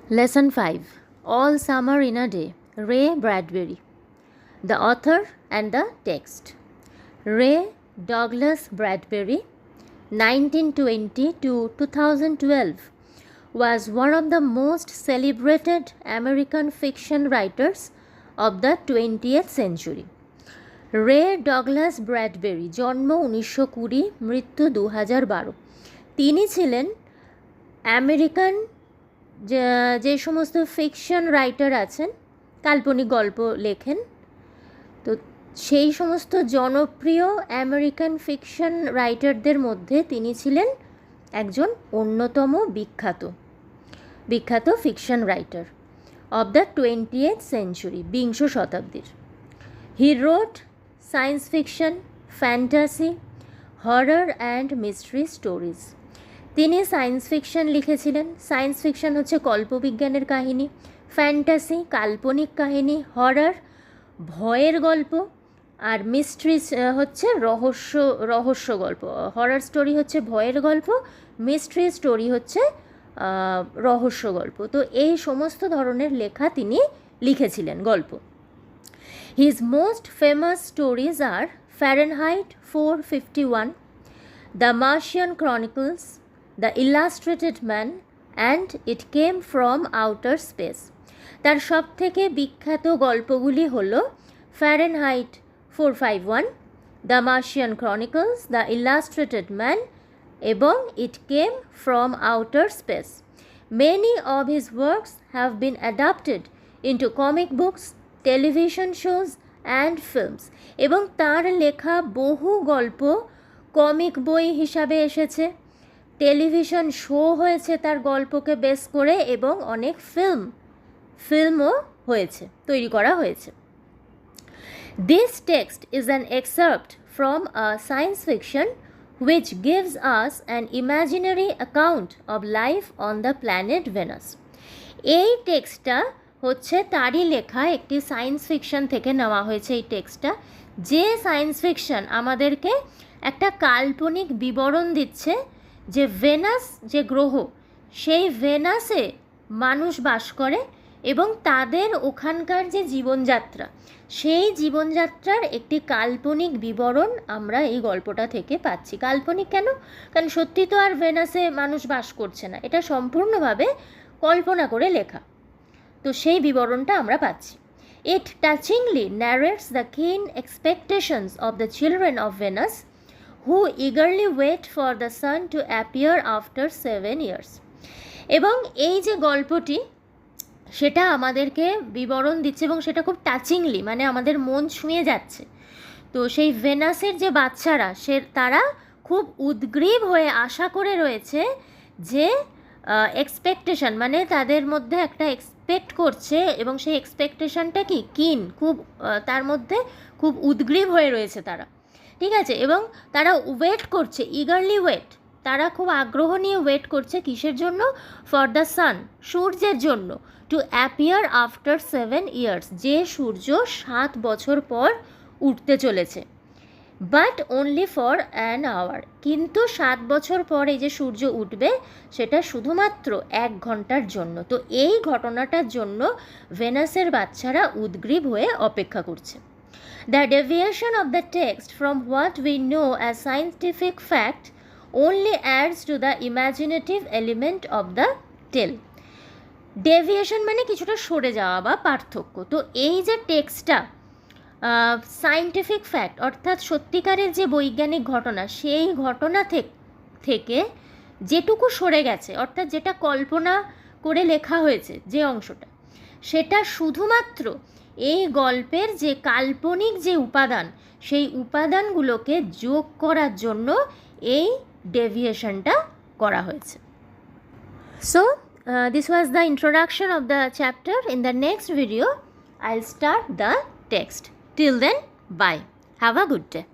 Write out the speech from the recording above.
Lesson 5. All Summer in a Day. Ray Bradbury. The author and the text. Ray Douglas Bradbury, 1920 to 2012, was one of the most celebrated American fiction writers of the 20th century. রে Douglas ব্র্যাডবেরি, জন্ম 1920, মৃত্যু 2012। তিনি ছিলেন American যে সমস্ত fiction writer আছেন, কাল্পনিক গল্প লেখেন, তো সেই সমস্ত জনপ্রিয় আমেরিকান ফিকশন রাইটারদের মধ্যে তিনি ছিলেন একজন অন্যতম বিখ্যাত fiction writer of the 20th century, বিংশ শতাব্দীর। He wrote science fiction, fantasy, horror and mystery stories. তিনি সায়েন্স ফিকশন লিখেছিলেন। সায়েন্স ফিকশন হচ্ছে কল্পবিজ্ঞানের কাহিনী, ফ্যান্টাসি কাল্পনিক কাহিনী, হরর ভয়ের গল্প, আর মিস্ট্রি হচ্ছে রহস্য গল্প। হরর স্টোরি হচ্ছে ভয়ের গল্প, মিস্ট্রি স্টোরি হচ্ছে রহস্য গল্প। তো এই সমস্ত ধরনের লেখা তিনি লিখেছিলেন গল্প। His most famous stories are Fahrenheit 451, the Martian chronicles, the illustrated man and it came from outer space. তার সব থেকে বিখ্যাত গল্পগুলি হল Fahrenheit 451, the Martian chronicles, the illustrated man এবং it came from outer space. Many of his works have been adapted into comic books, television shows and films. এবং তার লেখা বহু গল্প কমিক বই হিসাবে এসেছে, টেলিভিশন শো হয়েছে তার গল্পকে বেস করে, এবং অনেক ফিল্মও তৈরি করা হয়েছে। This text is an excerpt from a science fiction which gives us an imaginary account of life on the planet Venus. এই টেক্সটটা হচ্ছে তারই লেখা একটি সায়েন্স ফিকশন থেকে নেওয়া হয়েছে। এই টেক্সটটা, যে সায়েন্স ফিকশন আমাদেরকে একটা কাল্পনিক বিবরণ দিচ্ছে যে ভেনাস যে গ্রহ, সেই ভেনাসে মানুষ বাস করে এবং তাদের ওখানকার যে জীবনযাত্রা, সেই জীবনযাত্রার একটি কাল্পনিক বিবরণ আমরা এই গল্পটা থেকে পাচ্ছি। কাল্পনিক কেন? কারণ সত্যি তো আর ভেনাসে মানুষ বাস করছে না, এটা সম্পূর্ণভাবে কল্পনা করে লেখা। তো সেই বিবরণটা আমরা পাচ্ছি। ইট টাচিংলি ন্যারেটস the king expectations of the children of venous who eagerly wait for the sun to appear after 7 years. এবং এই যে গল্পটি, সেটা আমাদেরকে বিবরণ দিচ্ছে এবং সেটা খুব টাচিংলি, মানে আমাদের মন ছুঁয়ে যাচ্ছে। তো সেই ভেনাসের যে বাচ্চারা, তারা খুব উদ্গ্রীব হয়ে আশা করে রয়েছে যে এক্সপেকটেশন, মানে তাদের মধ্যে একটা এক্সপেক্ট করছে, এবং সেই এক্সপেকটেশনটা কি কিন, খুব তার মধ্যে খুব উদ্গ্রীব হয়ে রয়েছে তারা, ঠিক আছে। এবং তারা ওয়েট করছে, ইগারলি ওয়েট, তারা খুব আগ্রহ নিয়ে ওয়েট করছে কিসের জন্য? ফর দ্য সান, সূর্যের জন্য, টু অ্যাপিয়ার আফটার 7 years, যে সূর্য 7 বছর পর উঠতে চলেছে। But only for an hour, কিন্তু 7 বছর পর এই যে সূর্য উঠবে, সেটা শুধুমাত্র 1 ঘন্টার জন্য। তো এই ঘটনাটার জন্য ভেনাসের বাচ্চারা উদ্গ্রীব হয়ে অপেক্ষা করছে। The deviation of the text from what we know as scientific fact only adds to the imaginative element of the tale. Deviation মানে কিছুটা সরে যাওয়া বা পার্থক্য। তো এই যে টেক্সটটা সায়েন্টিফিক ফ্যাক্ট, অর্থাৎ সত্যিকারের যে বৈজ্ঞানিক ঘটনা, সেই ঘটনা থেকে যেটুকু সরে গেছে, অর্থাৎ যেটা কল্পনা করে লেখা হয়েছে যে অংশটা, সেটা শুধুমাত্র এই গল্পের যে কাল্পনিক যে উপাদান, সেই উপাদানগুলোকে যোগ করার জন্য এই ডেভিয়েশনটা করা হয়েছে। So this was the introduction of the chapter. In the next video, I'll start the text. Till then, bye. Have a good day.